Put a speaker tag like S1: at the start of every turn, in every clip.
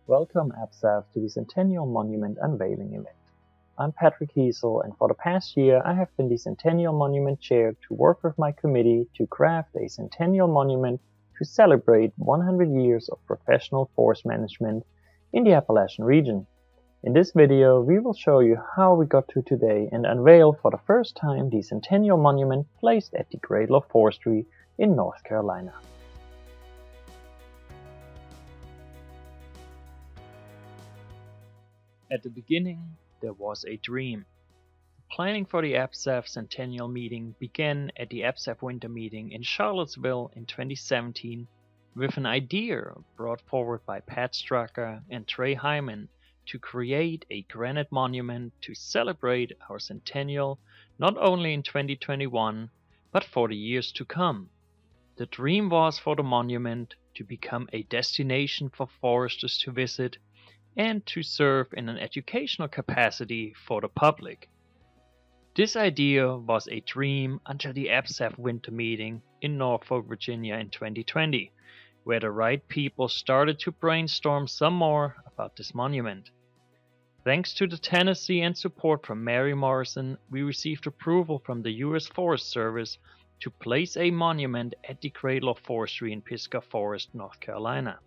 S1: Welcome ABSAF to the Centennial Monument Unveiling event. I'm Patrick Hiesel, and for the past year I have been the Centennial Monument Chair to work with my committee to craft a Centennial Monument to celebrate 100 years of professional forest management in the Appalachian region. In this video we will show you how we got to today and unveil for the first time the Centennial Monument placed at the Cradle of Forestry in North Carolina. At the beginning, there was a dream. Planning for the ABSAF Centennial meeting began at the ABSAF Winter Meeting in Charlottesville in 2017 with an idea brought forward by Pat Strucker and Trey Hyman to create a granite monument to celebrate our centennial not only in 2021 but for the years to come. The dream was for the monument to become a destination for foresters to visit and to serve in an educational capacity for the public. This idea was a dream until the ABSAF Winter Meeting in Norfolk, Virginia in 2020, where the right people started to brainstorm some more about this monument. Thanks to the tenacity and support from Mary Morrison, we received approval from the U.S. Forest Service to place a monument at the Cradle of Forestry in PISGAH Forest, North Carolina.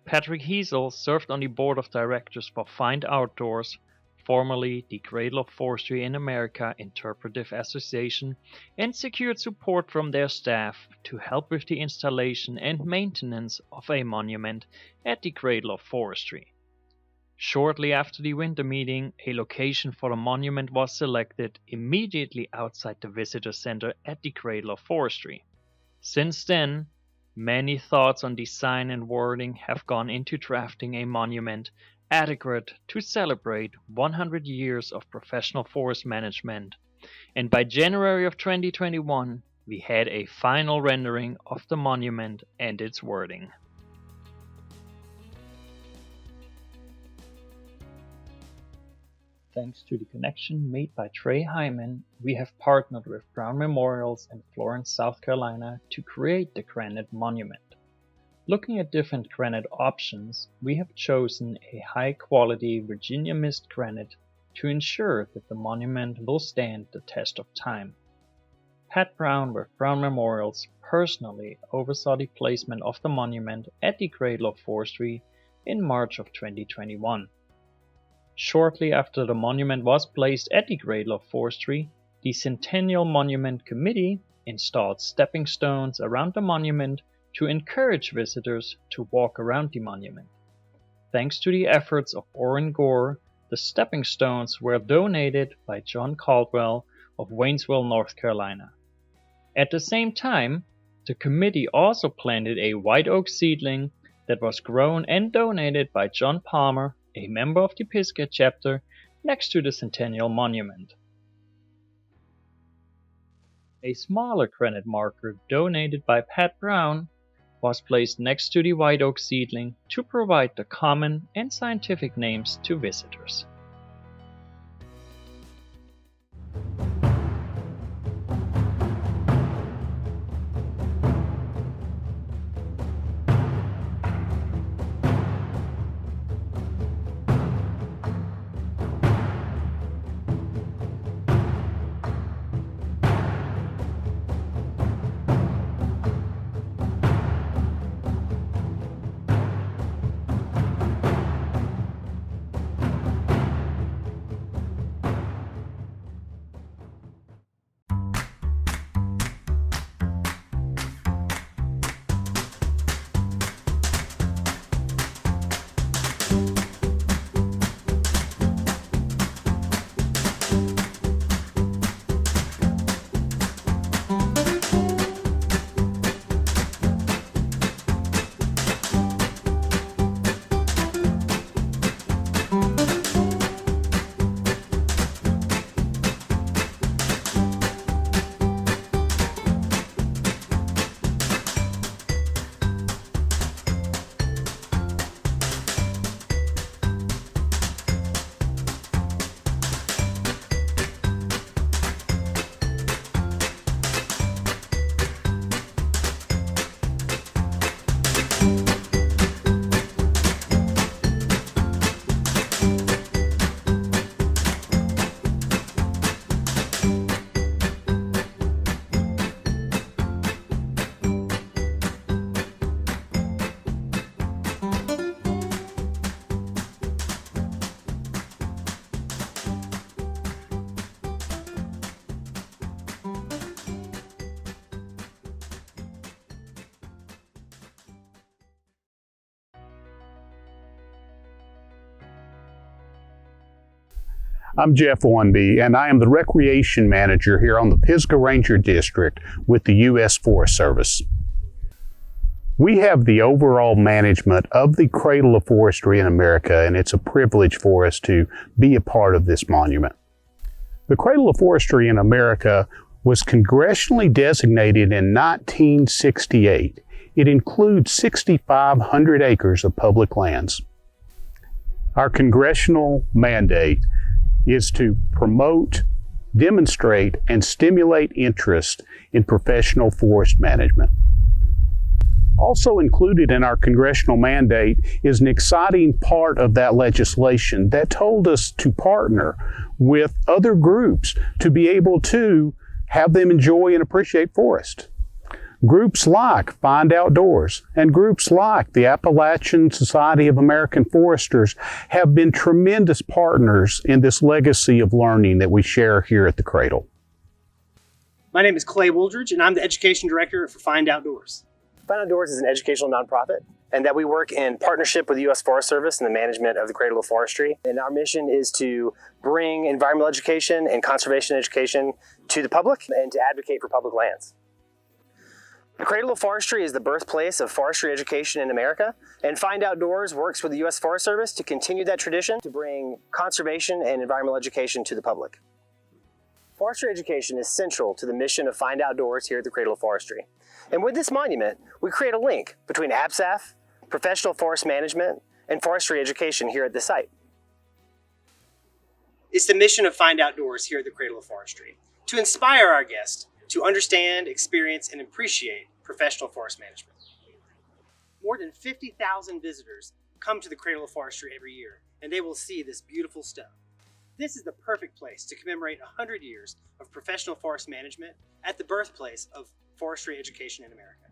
S1: Patrick Hiesel served on the board of directors for Find Outdoors, formerly the Cradle of Forestry in America Interpretive Association, and secured support from their staff to help with the installation and maintenance of a monument at the Cradle of Forestry. Shortly after the winter meeting, a location for the monument was selected immediately outside the visitor center at the Cradle of Forestry. Since then, many thoughts on design and wording have gone into drafting a monument adequate to celebrate 100 years of professional forest management, and by January of 2021 we had a final rendering of the monument and its wording. Thanks to the connection made by Trey Hyman, we have partnered with Brown Memorials in Florence, South Carolina to create the granite monument. Looking at different granite options, we have chosen a high-quality Virginia mist granite to ensure that the monument will stand the test of time. Pat Brown with Brown Memorials personally oversaw the placement of the monument at the Cradle of Forestry in March of 2021. Shortly after the monument was placed at the Cradle of Forestry, the Centennial Monument Committee installed stepping stones around the monument to encourage visitors to walk around the monument. Thanks to the efforts of Orrin Gore, the stepping stones were donated by John Caldwell of Waynesville, North Carolina. At the same time, the committee also planted a white oak seedling that was grown and donated by John Palmer, a member of the PISGAH chapter, next to the Centennial Monument. A smaller granite marker donated by Pat Brown was placed next to the white oak seedling to provide the common and scientific names to visitors.
S2: I'm Jeff OWENBY, and I am the Recreation Manager here on the PISGAH Ranger District with the U.S. Forest Service. We have the overall management of the Cradle of Forestry in America, and it's a privilege for us to be a part of this monument. The Cradle of Forestry in America was congressionally designated in 1968. It includes 6,500 acres of public lands. Our congressional mandate is to promote, demonstrate, and stimulate interest in professional forest management. Also included in our congressional mandate is an exciting part of that legislation that told us to partner with other groups to be able to have them enjoy and appreciate forest. Groups like Find Outdoors and groups like the Appalachian Society of American Foresters have been tremendous partners in this legacy of learning that we share here at the Cradle.
S3: My name is Clay WOOLDRIDGE, and I'm the Education Director for Find Outdoors.
S4: Find Outdoors is an educational nonprofit, and that we work in partnership with the U.S. Forest Service in the management of the Cradle of Forestry. And our mission is to bring environmental education and conservation education to the public and to advocate for public lands. The Cradle of Forestry is the birthplace of forestry education in America, and Find Outdoors works with the U.S. Forest Service to continue that tradition to bring conservation and environmental education to the public. Forestry education is central to the mission of Find Outdoors here at the Cradle of Forestry. And with this monument, we create a link between APSAF, professional forest management, and forestry education here at the site.
S3: It's the mission of Find Outdoors here at the Cradle of Forestry to inspire our guests to understand, experience, and appreciate professional forest management. More than 50,000 visitors come to the Cradle of Forestry every year, and they will see this beautiful stuff. This is the perfect place to commemorate 100 years of professional forest management at the birthplace of forestry education in America.